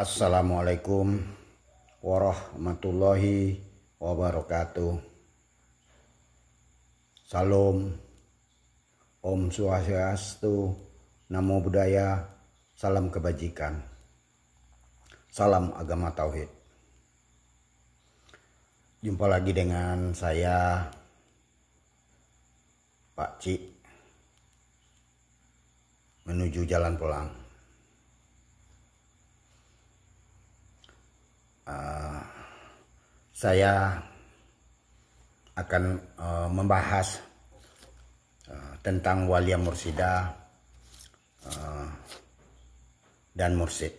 Assalamualaikum warahmatullahi wabarakatuh. Salam, Om Swastiastu, Namo Buddhaya, salam kebajikan, salam agama tauhid. Jumpa lagi dengan saya, Pak Cik, menuju jalan pulang. Saya akan membahas tentang Walia Mursida dan Mursid.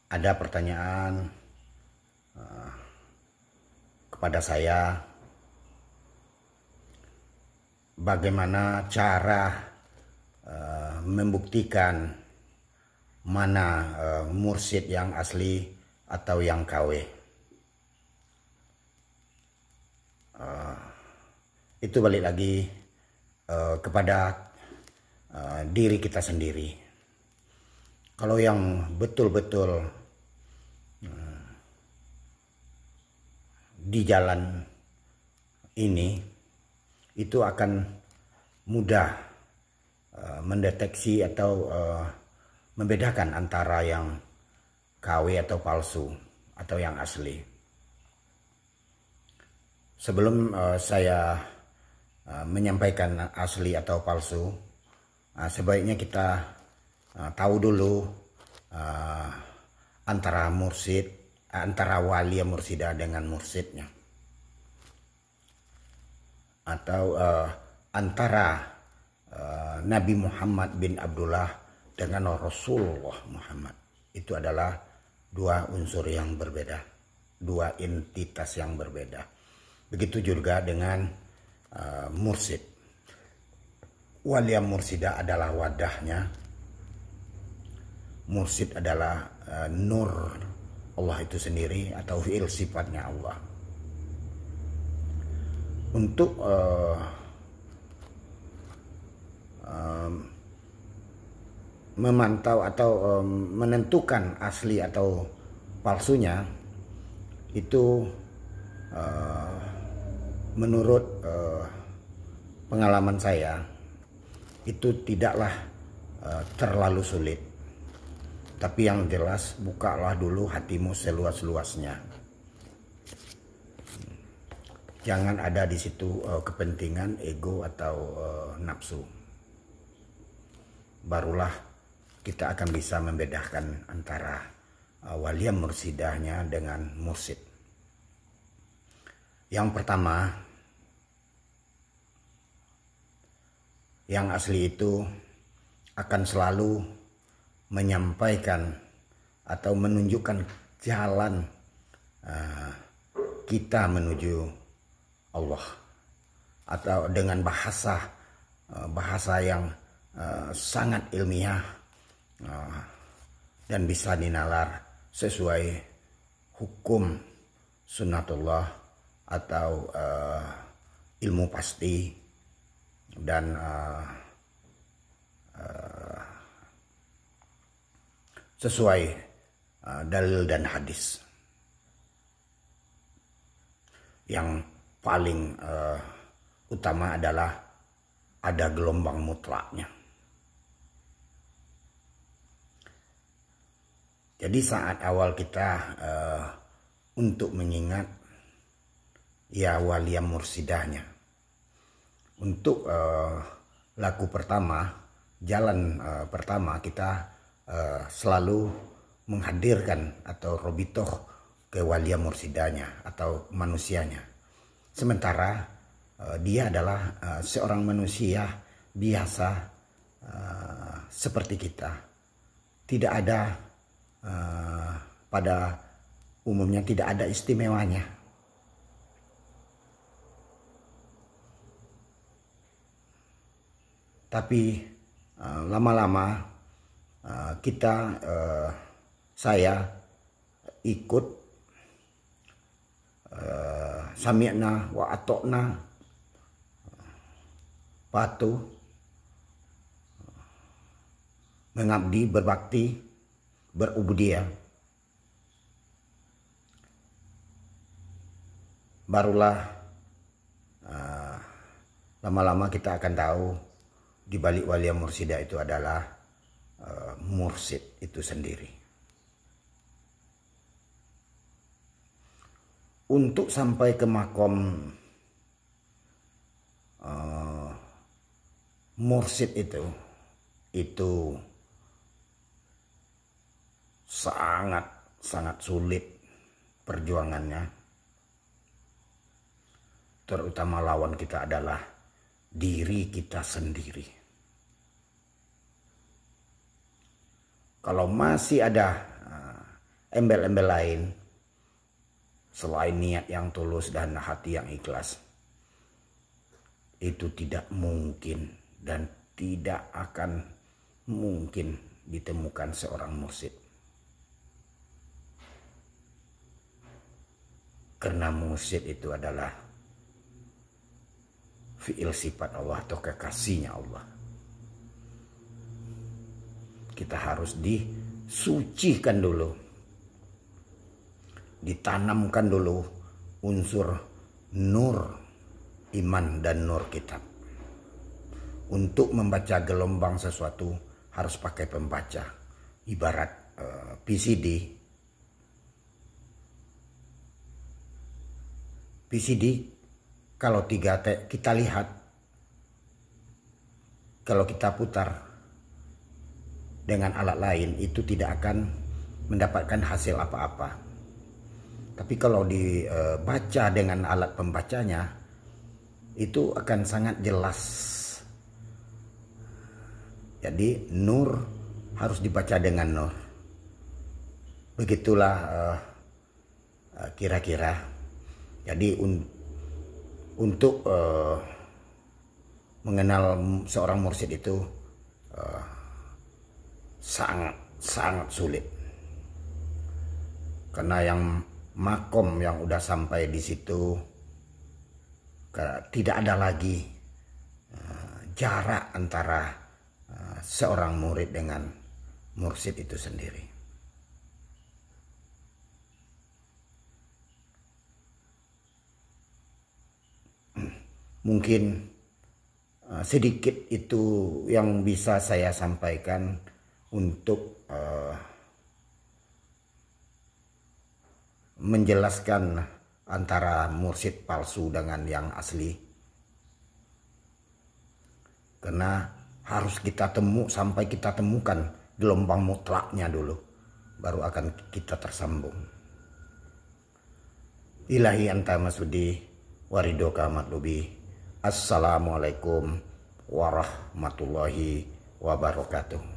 Ada pertanyaan kepada saya, bagaimana cara membuktikan mana mursid yang asli atau yang KW. Itu balik lagi kepada diri kita sendiri. Kalau yang betul-betul di jalan ini, itu akan mudah mendeteksi atau membedakan antara yang KW atau palsu atau yang asli. Sebelum saya menyampaikan asli atau palsu, sebaiknya kita tahu dulu antara mursid, antara Walia Mursida dengan mursidnya, atau antara Nabi Muhammad bin Abdullah dengan Rasulullah Muhammad. Itu adalah dua unsur yang berbeda, dua entitas yang berbeda. Begitu juga dengan mursid. Walia Mursida adalah wadahnya. Mursid adalah nur Allah itu sendiri atau fi'il sifatnya Allah. Untuk memantau atau menentukan asli atau palsunya, itu menurut pengalaman saya itu tidaklah terlalu sulit. Tapi yang jelas, bukalah dulu hatimu seluas-luasnya. Jangan ada di situ kepentingan, ego atau nafsu. Barulah kita akan bisa membedakan antara Walia Mursidahnya dengan mursid. Yang pertama, yang asli itu akan selalu menyampaikan atau menunjukkan jalan kita menuju Allah, atau dengan bahasa yang sangat ilmiah dan bisa dinalar sesuai hukum sunnatullah atau ilmu pasti dan sesuai dalil dan hadis. Yang paling utama adalah ada gelombang mutlaknya. Jadi saat awal kita untuk mengingat ya Walia Mursidahnya, untuk laku pertama, jalan pertama, kita selalu menghadirkan atau robitoh ke Walia Mursidahnya atau manusianya. Sementara dia adalah seorang manusia biasa seperti kita. Tidak ada pada umumnya tidak ada istimewanya. Tapi lama-lama saya ikut sami'na wa atokna, patuh, mengabdi, berbakti berubudiyah, barulah lama-lama kita akan tahu di balik Walia Mursidah itu adalah mursid itu sendiri. Untuk sampai ke makom mursid itu sangat sulit perjuangannya, terutama lawan kita adalah diri kita sendiri. Kalau masih ada embel-embel lain selain niat yang tulus dan hati yang ikhlas, itu tidak mungkin dan tidak akan mungkin ditemukan seorang mursyid. Karena mursyid itu adalah fi'il sifat Allah atau kekasihnya Allah. Kita harus disucikan dulu, ditanamkan dulu unsur nur iman dan nur kitab. Untuk membaca gelombang sesuatu harus pakai pembaca. Ibarat PCD kalau 3T kita lihat, kalau kita putar dengan alat lain itu tidak akan mendapatkan hasil apa-apa. Tapi kalau dibaca dengan alat pembacanya itu akan sangat jelas. Jadi nur harus dibaca dengan nur. Begitulah kira-kira. Jadi untuk mengenal seorang mursyid itu sangat sulit. Karena yang makom yang udah sampai di situ tidak ada lagi jarak antara seorang murid dengan mursyid itu sendiri. Mungkin sedikit itu yang bisa saya sampaikan untuk menjelaskan antara mursyid palsu dengan yang asli. Karena harus kita sampai kita temukan gelombang mutlaknya dulu, baru akan kita tersambung. Ilahi anta masudi waridoka matlubi. Assalamualaikum warahmatullahi wabarakatuh.